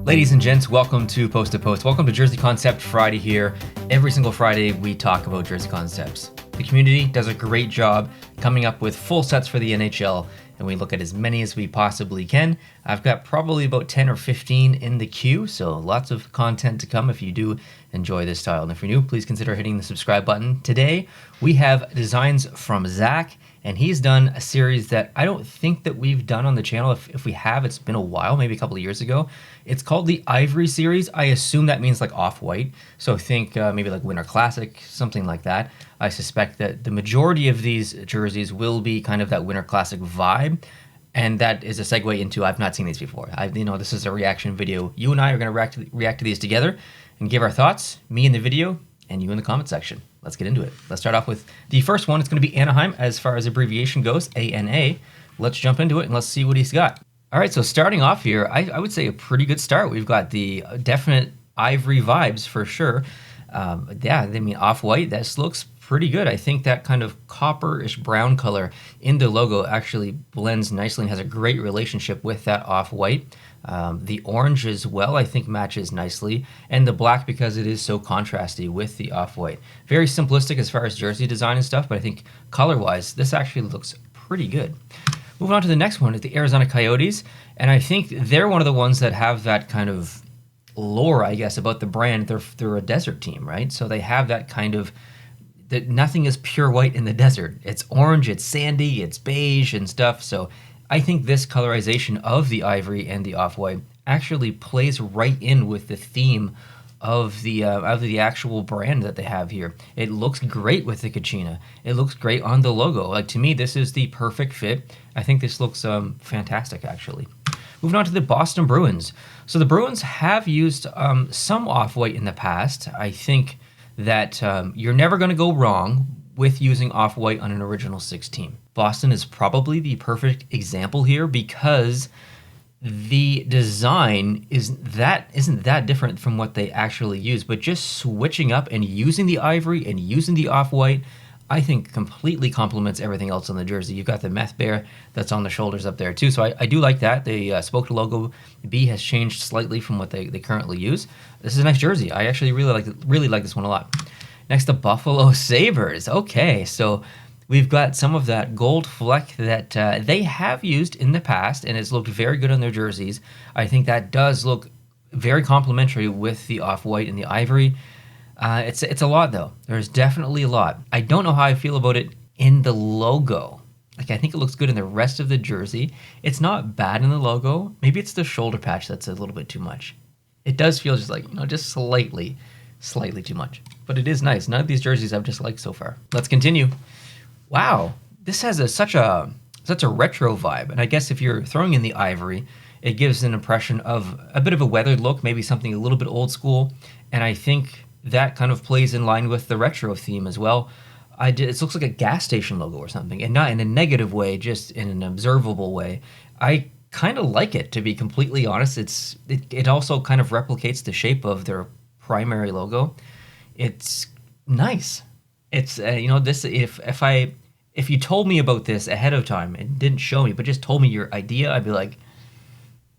Ladies and gents, welcome to Post to Post. Welcome to Jersey Concept Friday here. Every single Friday, we talk about Jersey concepts. The community does a great job coming up with full sets for the NHL, and we look at as many as we possibly can. I've got probably about 10 or 15 in the queue, so lots of content to come if you do enjoy this style. And if you're new, please consider hitting the subscribe button. Today, we have designs from Zach, and he's done a series that I don't think that we've done on the channel. If we have, it's been a while, maybe a couple of years ago. It's called the Ivory series. I assume that means like off-white. So think maybe like Winter Classic, something like that. I suspect that the majority of these jerseys will be kind of that Winter Classic vibe. And that is a segue into I've not seen these before. This is a reaction video. You and I are going to react to these together and give our thoughts, me in the video and you in the comment section. Let's get into it. Let's start off with the first one. It's going to be Anaheim as far as abbreviation goes, ANA. Let's jump into it and let's see what he's got. All right, so starting off here, I would say a pretty good start. We've got the definite Ivory vibes for sure. Off-white, this looks pretty good. I think that kind of copperish brown color in the logo actually blends nicely and has a great relationship with that off-white. The orange as well, I think, matches nicely. And the black, because it is so contrasty with the off-white. Very simplistic as far as jersey design and stuff, but I think color-wise, this actually looks pretty good. Moving on to the next one is the Arizona Coyotes. And I think they're one of the ones that have that kind of lore, I guess, about the brand. They're a desert team, right? So they have that kind of, that nothing is pure white in the desert. It's orange, it's sandy, it's beige and stuff. So I think this colorization of the ivory and the off-white actually plays right in with the theme of the actual brand that they have here. It looks great with the Kachina. It looks great on the logo. Like, to me, this is the perfect fit. I think this looks fantastic, actually. Moving on to the Boston Bruins. So the Bruins have used some off-white in the past. I think that you're never going to go wrong with using off-white on an original 6 team. Boston is probably the perfect example here because the design isn't that different from what they actually use, but just switching up and using the ivory and using the off-white, I think completely complements everything else on the jersey. You've got the meth bear that's on the shoulders up there too, so I do like that. The spoke logo B has changed slightly from what they currently use. This is a nice jersey. I actually really like this one a lot. Next, the Buffalo Sabres. Okay, so we've got some of that gold fleck that they have used in the past, and it's looked very good on their jerseys. I think that does look very complementary with the off-white and the ivory. It's a lot, though. There's definitely a lot. I don't know how I feel about it in the logo. Like, I think it looks good in the rest of the jersey. It's not bad in the logo. Maybe it's the shoulder patch that's a little bit too much. It does feel just like, just slightly too much. But it is nice. None of these jerseys I've disliked so far. Let's continue. Wow, this has such a retro vibe. And I guess if you're throwing in the ivory, it gives an impression of a bit of a weathered look, maybe something a little bit old school. And I think that kind of plays in line with the retro theme as well. It looks like a gas station logo or something, and not in a negative way, just in an observable way. I kind of like it, to be completely honest. It also kind of replicates the shape of their primary logo. It's nice. It's this, if you told me about this ahead of time and didn't show me, but just told me your idea, I'd be like,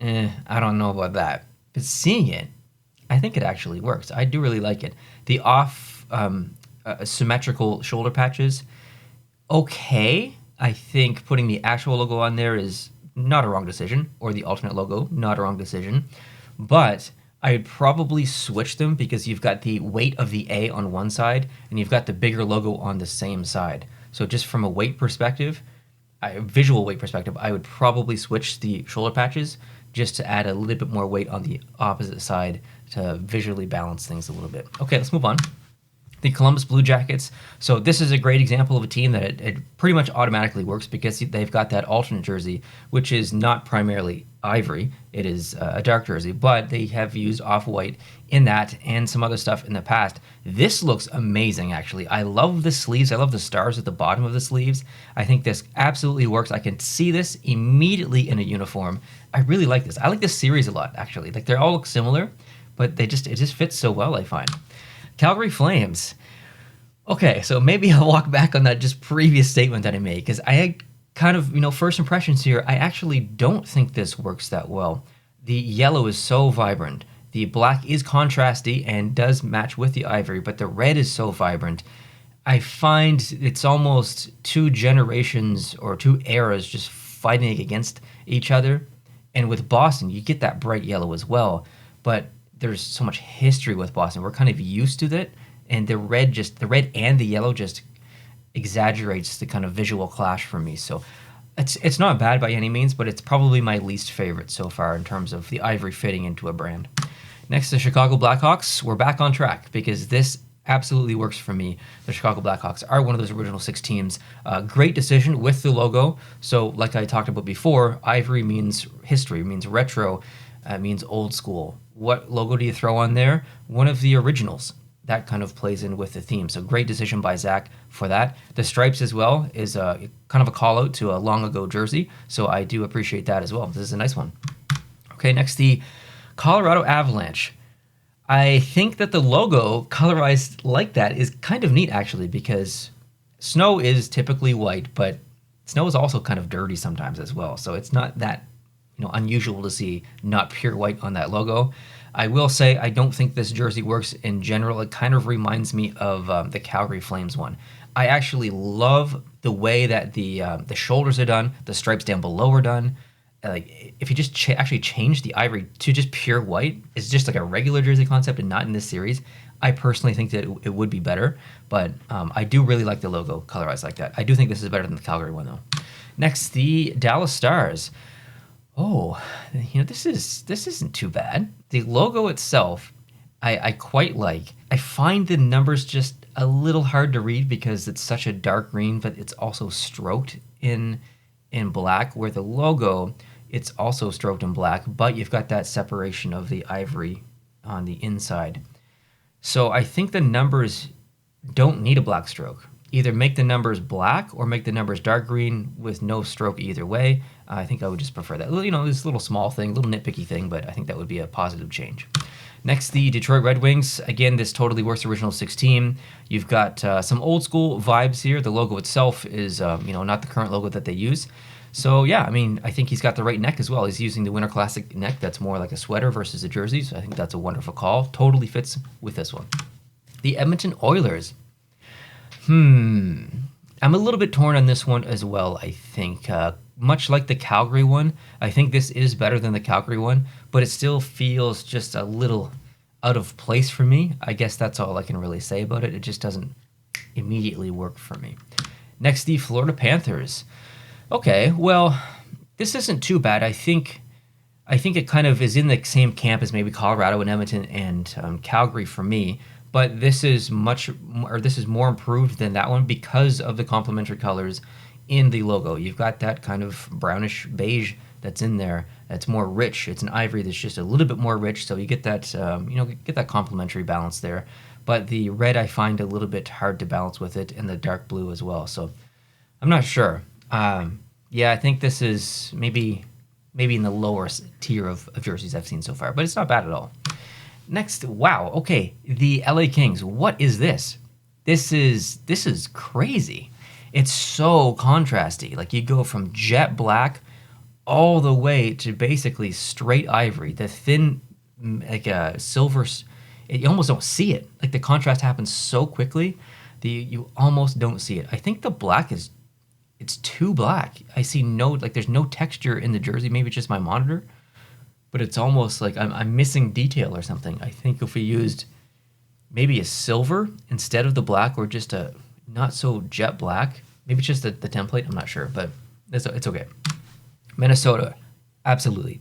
I don't know about that. But seeing it, I think it actually works. I do really like it. The off symmetrical shoulder patches, okay. I think putting the actual logo on there is not a wrong decision, or the alternate logo, not a wrong decision. But I'd probably switch them because you've got the weight of the A on one side and you've got the bigger logo on the same side. So just from a weight perspective, visual weight perspective, I would probably switch the shoulder patches just to add a little bit more weight on the opposite side to visually balance things a little bit. Okay, let's move on. The Columbus Blue Jackets. So this is a great example of a team that it pretty much automatically works because they've got that alternate jersey, which is not primarily ivory. It is a dark jersey, but they have used off-white in that and some other stuff in the past. This looks amazing, actually. I love the sleeves. I love the stars at the bottom of the sleeves. I think this absolutely works. I can see this immediately in a uniform. I really like this. I like this series a lot, actually. Like, they all look similar, but it just fits so well, I find. Calgary Flames. Okay, so maybe I'll walk back on that just previous statement that I made, because I had kind of, first impressions here, I actually don't think this works that well. The yellow is so vibrant. The black is contrasty and does match with the ivory, but the red is so vibrant. I find it's almost two generations or two eras just fighting against each other. And with Boston, you get that bright yellow as well, but there's so much history with Boston. We're kind of used to it, and the red and the yellow just exaggerates the kind of visual clash for me. So it's not bad by any means, but it's probably my least favorite so far in terms of the ivory fitting into a brand. Next, the Chicago Blackhawks. We're back on track because this absolutely works for me. The Chicago Blackhawks are one of those original 6 teams. Great decision with the logo. So like I talked about before, ivory means history, means retro, means old school. What logo do you throw on there? One of the originals. That kind of plays in with the theme. So great decision by Zach for that. The stripes as well is kind of a call out to a long ago jersey. So I do appreciate that as well. This is a nice one. Okay, next the Colorado Avalanche. I think that the logo colorized like that is kind of neat actually, because snow is typically white, but snow is also kind of dirty sometimes as well. So it's not that unusual to see not pure white on that logo. I will say I don't think this jersey works in general. It kind of reminds me of the Calgary Flames one. I actually love the way that the shoulders are done, the stripes down below are done. Like if you just actually change the ivory to just pure white, it's just like a regular jersey concept and not in this series. I personally think that it would be better, but I do really like the logo colorized like that. I do think this is better than the Calgary one though. Next, the Dallas Stars. Oh, this isn't too bad. The logo itself, I quite like. I find the numbers just a little hard to read because it's such a dark green, but it's also stroked in black, where the logo, it's also stroked in black, but you've got that separation of the ivory on the inside. So I think the numbers don't need a black stroke. Either make the numbers black or make the numbers dark green with no stroke either way. I think I would just prefer that. This little small thing, little nitpicky thing, but I think that would be a positive change. Next, the Detroit Red Wings. Again, this totally works original 6 team. You've got some old school vibes here. The logo itself is, not the current logo that they use. So yeah, I think he's got the right neck as well. He's using the Winter Classic neck that's more like a sweater versus a jersey. So I think that's a wonderful call. Totally fits with this one. The Edmonton Oilers. I'm a little bit torn on this one as well, I think. Much like the Calgary one, I think this is better than the Calgary one, but it still feels just a little out of place for me. I guess that's all I can really say about it. It just doesn't immediately work for me. Next, the Florida Panthers. Okay, well, this isn't too bad. I think it kind of is in the same camp as maybe Colorado and Edmonton and Calgary for me. But this is more improved than that one because of the complementary colors in the logo. You've got that kind of brownish beige that's in there. That's more rich. It's an ivory that's just a little bit more rich, so you get that get that complementary balance there. But the red I find a little bit hard to balance with it, and the dark blue as well. So I'm not sure. I think this is maybe in the lower tier of jerseys I've seen so far, but it's not bad at all. Next, wow, okay, the LA Kings. What is this? This is crazy. It's so contrasty. Like you go from jet black all the way to basically straight ivory. The thin, like a silver, you almost don't see it. Like the contrast happens so quickly that you almost don't see it. I think the black it's too black. I see there's no texture in the jersey. Maybe it's just my monitor. But it's almost like I'm missing detail or something. I think if we used maybe a silver instead of the black, or just a not so jet black, maybe just the template, I'm not sure, but it's okay. Minnesota, absolutely.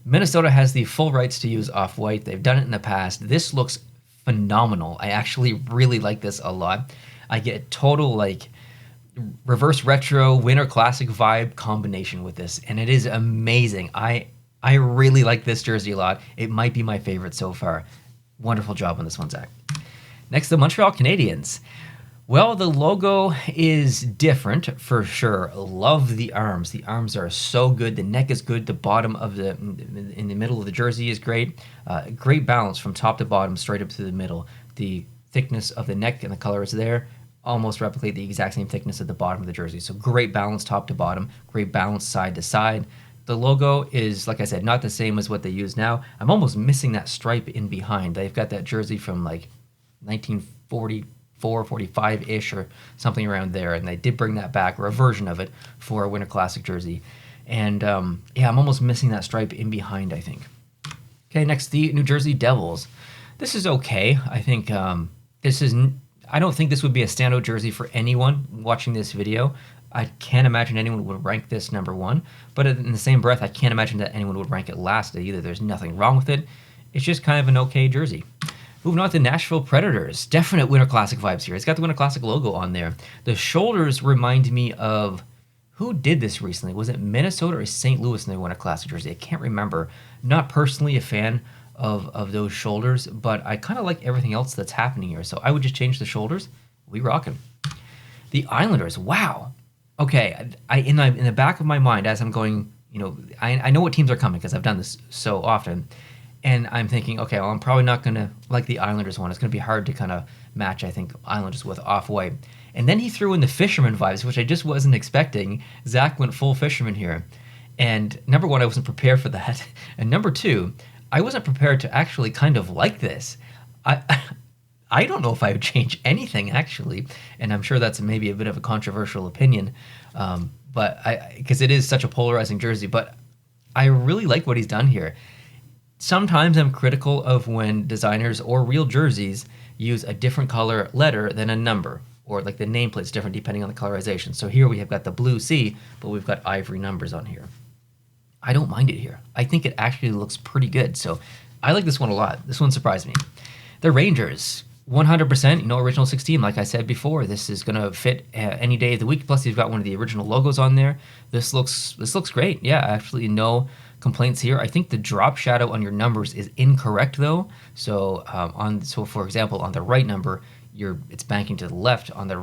Minnesota has the full rights to use off-white. They've done it in the past. This looks phenomenal. I actually really like this a lot. I get a total reverse retro Winter Classic vibe combination with this, and it is amazing. I really like this jersey a lot. It might be my favorite so far. Wonderful job on this one, Zach. Next, the Montreal Canadiens. Well, the logo is different for sure. Love the arms. The arms are so good. The neck is good. The bottom in the middle of the jersey is great. Great balance from top to bottom, straight up to the middle. The thickness of the neck and the color is there. Almost replicate the exact same thickness at the bottom of the jersey. So great balance top to bottom. Great balance side to side. The logo is, like I said, not the same as what they use now. I'm almost missing that stripe in behind. They've got that jersey from like 1944, 45-ish or something around there, and they did bring that back, or a version of it, for a Winter Classic jersey. And yeah, I'm almost missing that stripe in behind, I think. Okay, next, the New Jersey Devils. This is okay. I think I don't think this would be a standout jersey for anyone watching this video. I can't imagine anyone would rank this #1, but in the same breath, I can't imagine that anyone would rank it last either. There's nothing wrong with it. It's just kind of an okay jersey. Moving on to Nashville Predators. Definite Winter Classic vibes here. It's got the Winter Classic logo on there. The shoulders remind me of, who did this recently? Was it Minnesota or St. Louis in their Winter Classic jersey? I can't remember. Not personally a fan of those shoulders, but I kind of like everything else that's happening here. So I would just change the shoulders. We rockin'. The Islanders. Wow. Okay, in the back of my mind as I'm going, I know what teams are coming because I've done this so often, and I'm thinking, okay, well, I'm probably not going to like the Islanders one. It's going to be hard to kind of match, I think, Islanders with Off-White. And then he threw in the Fisherman vibes, which I just wasn't expecting. Zach went full Fisherman here. And number one, I wasn't prepared for that. And number two, I wasn't prepared to actually kind of like this. I don't know if I would change anything, actually, and I'm sure that's maybe a bit of a controversial opinion, but because it is such a polarizing jersey, but I really like what he's done here. Sometimes I'm critical of when designers or real jerseys use a different color letter than a number, or like the nameplate's different depending on the colorization. So here we have got the blue C, but we've got ivory numbers on here. I don't mind it here. I think it actually looks pretty good, so I like this one a lot. This one surprised me. The Rangers. 100%, original 16, like I said before. This is going to fit any day of the week. Plus, you've got one of the original logos on there. This looks great. Yeah, actually no complaints here. I think the drop shadow on your numbers is incorrect, though. So, for example, on the right number, it's banking to the left. On the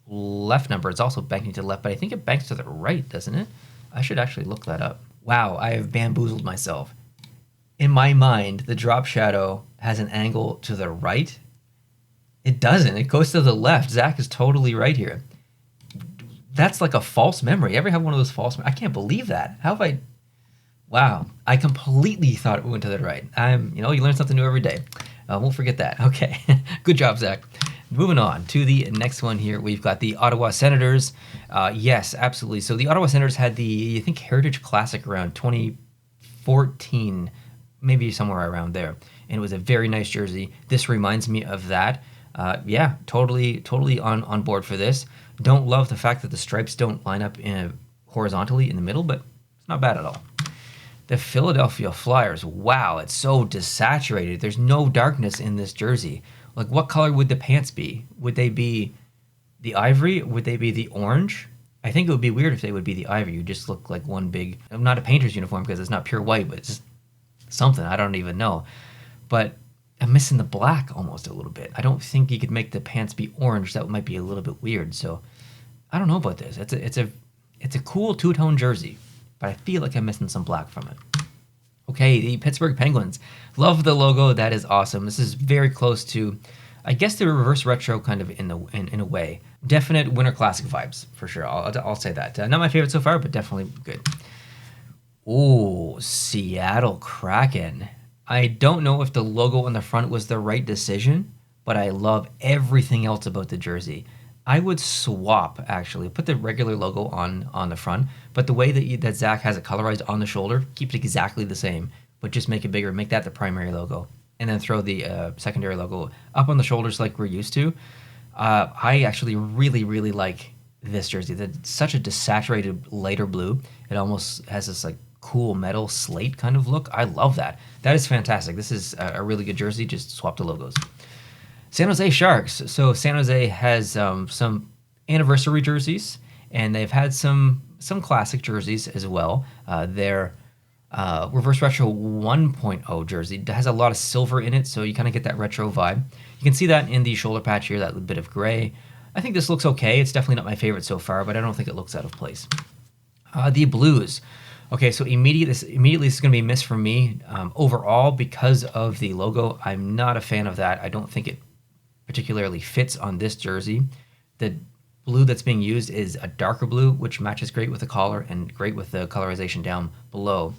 left number, it's also banking to the left, but I think it banks to the right, doesn't it? I should actually look that up. Wow, I have bamboozled myself. In my mind, the drop shadow has an angle to the right. It doesn't. It goes to the left. Zach is totally right here. That's like a false memory. Ever have one of those false memories? I can't believe that. How have I... Wow. I completely thought it went to the right. You learn something new every day. Won't forget that. Okay. Good job, Zach. Moving on to the next one here. We've got the Ottawa Senators. Yes, absolutely. So the Ottawa Senators had the, I think, Heritage Classic around 2014, maybe somewhere around there. And it was a very nice jersey. This reminds me of that. Yeah, totally on board for this. Don't love the fact that the stripes don't line up horizontally in the middle, but it's not bad at all. The Philadelphia Flyers. Wow, it's so desaturated. There's no darkness in this jersey. Like, what color would the pants be? Would they be the ivory? Would they be the orange? I think it would be weird if they would be the ivory. You just look like one big, not a painter's uniform because it's not pure white, but it's just something. I don't even know. But I'm missing the black almost a little bit. I don't think you could make the pants be orange. That might be a little bit weird. So I don't know about this. It's a cool two-tone jersey, but I feel like I'm missing some black from it. Okay, the Pittsburgh Penguins. Love the logo. That is awesome. This is very close to, I guess, the reverse retro kind of in a way. Definite Winter Classic vibes for sure. I'll say that. Not my favorite so far, but definitely good. Ooh, Seattle Kraken. I don't know if the logo on the front was the right decision, but I love everything else about the jersey. I would swap, actually. Put the regular logo on the front, but the way that Zach has it colorized on the shoulder, keep it exactly the same, but just make it bigger. Make that the primary logo, and then throw the secondary logo up on the shoulders like we're used to. I actually really, really like this jersey. It's such a desaturated lighter blue. It almost has this like cool metal slate kind of look. I love that. That is fantastic. This is a really good jersey. Just swap the logos. San Jose Sharks. So San Jose has some anniversary jerseys, and they've had some classic jerseys as well. Their Reverse Retro 1.0 jersey has a lot of silver in it, so you kind of get that retro vibe. You can see that in the shoulder patch here, that bit of gray. I think this looks okay. It's definitely not my favorite so far, but I don't think it looks out of place. The Blues. Okay, so immediately this is going to be a miss for me. Overall, because of the logo, I'm not a fan of that. I don't think it particularly fits on this jersey. The blue that's being used is a darker blue, which matches great with the collar and great with the colorization down below.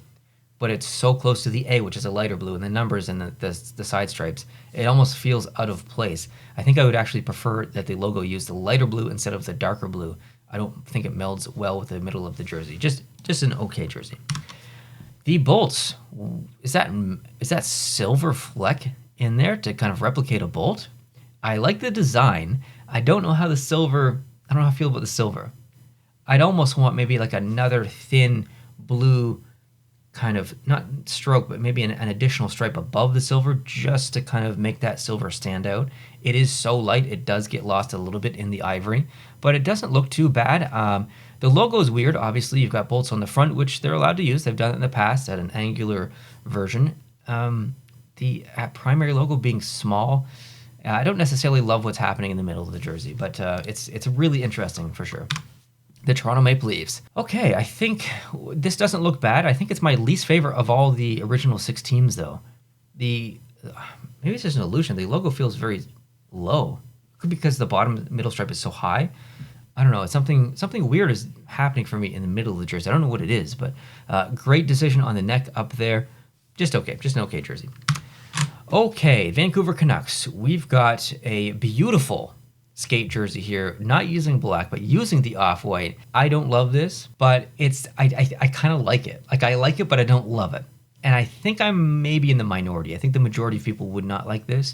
But it's so close to the A, which is a lighter blue, and the numbers and the side stripes, it almost feels out of place. I think I would actually prefer that the logo use the lighter blue instead of the darker blue. I don't think it melds well with the middle of the jersey. Just an okay jersey. The bolts, is that silver fleck in there to kind of replicate a bolt? I like the design. I don't know how the silver, I don't know how I feel about the silver. I'd almost want maybe like another thin blue kind of, not stroke, but maybe an additional stripe above the silver just to kind of make that silver stand out. It is so light, it does get lost a little bit in the ivory, but it doesn't look too bad. The logo is weird. Obviously, you've got bolts on the front, which they're allowed to use. They've done it in the past at an angular version. The primary logo being small, I don't necessarily love what's happening in the middle of the jersey, but it's really interesting for sure. The Toronto Maple Leafs. Okay, I think this doesn't look bad. I think it's my least favorite of all the original 6 teams, though. Maybe it's just an illusion. The logo feels very low. Could be because the bottom middle stripe is so high. I don't know. It's something weird is happening for me in the middle of the jersey. I don't know what it is, but great decision on the neck up there. Just okay. Just an okay jersey. Okay, Vancouver Canucks. We've got a beautiful skate jersey here, not using black, but using the off-white. I don't love this, but I kind of like it. Like, I like it, but I don't love it. And I think I'm maybe in the minority. I think the majority of people would not like this.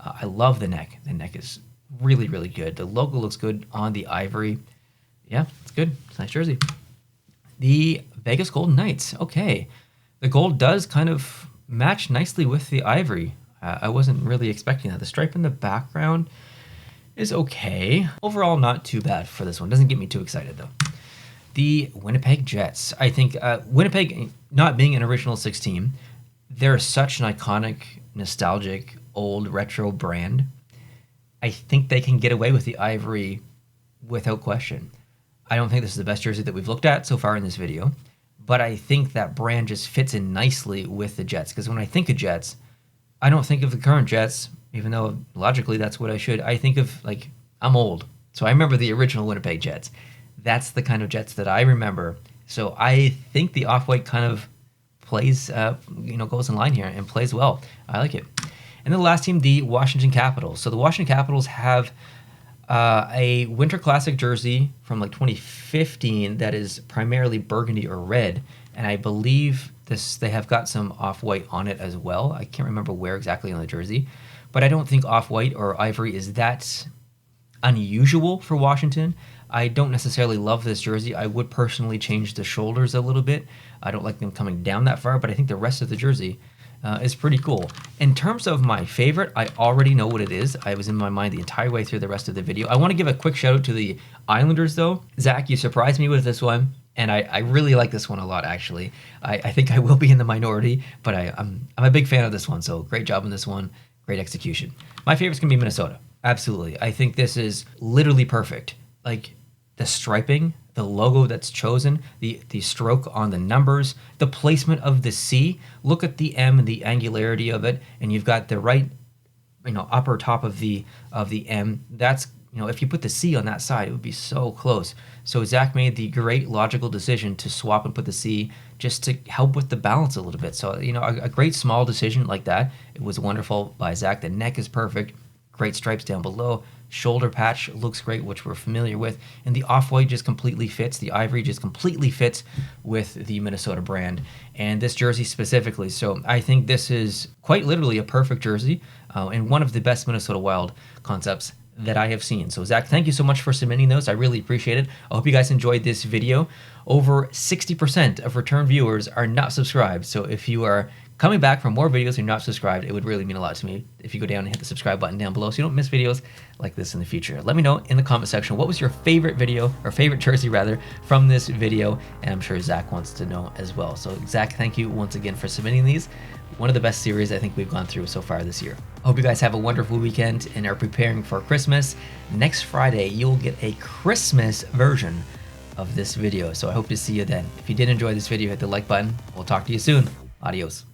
I love the neck. The neck is really, really good. The logo looks good on the ivory. Yeah, it's good. It's a nice jersey. The Vegas Golden Knights. Okay. The gold does kind of match nicely with the ivory. I wasn't really expecting that. The stripe in the background is okay. Overall, not too bad for this one. Doesn't get me too excited, though. The Winnipeg Jets. I think Winnipeg, not being an original 6 team, they're such an iconic, nostalgic, old, retro brand. I think they can get away with the ivory without question. I don't think this is the best jersey that we've looked at so far in this video, but I think that brand just fits in nicely with the Jets, because when I think of Jets, I don't think of the current Jets, even though logically that's what I should. I think of, like, I'm old, so I remember the original Winnipeg Jets. That's the kind of Jets that I remember. So I think the off-white kind of plays, goes in line here and plays well. I like it. And then the last team, the Washington Capitals. So the Washington Capitals have a Winter Classic jersey from like 2015 that is primarily burgundy or red, and I believe they have got some off-white on it as well. I can't remember where exactly on the jersey, but I don't think off-white or ivory is that unusual for Washington. I don't necessarily love this jersey. I would personally change the shoulders a little bit. I don't like them coming down that far, but I think the rest of the jersey is pretty cool. In terms of my favorite, I already know what it is. I was in my mind the entire way through the rest of the video. I want to give a quick shout out to the Islanders, though. Zach, you surprised me with this one, and I really like this one a lot, actually. I think I will be in the minority, but I'm a big fan of this one, so great job on this one. Great execution. My favorite's going to be Minnesota. Absolutely. I think this is literally perfect. Like, the striping, the logo that's chosen, the stroke on the numbers, the placement of the C. Look at the M and the angularity of it, and you've got the right, upper top of the M. That's, if you put the C on that side, it would be so close. So Zach made the great logical decision to swap and put the C just to help with the balance a little bit. So, a great small decision like that. It was wonderful by Zach. The neck is perfect. Great stripes down below. Shoulder patch looks great, which we're familiar with. And the off-white just completely fits. The ivory just completely fits with the Minnesota brand. And this jersey specifically. So I think this is quite literally a perfect jersey and one of the best Minnesota Wild concepts that I have seen. So Zach, thank you so much for submitting those. I really appreciate it. I hope you guys enjoyed this video. Over 60% of return viewers are not subscribed. So if you are coming back for more videos and you're not subscribed, it would really mean a lot to me if you go down and hit the subscribe button down below so you don't miss videos like this in the future. Let me know in the comment section what was your favorite video, or favorite jersey rather, from this video, and I'm sure Zach wants to know as well. So Zach, thank you once again for submitting these. One of the best series I think we've gone through so far this year. I hope you guys have a wonderful weekend and are preparing for Christmas. Next Friday, you'll get a Christmas version of this video, so I hope to see you then. If you did enjoy this video, hit the like button. We'll talk to you soon. Adios.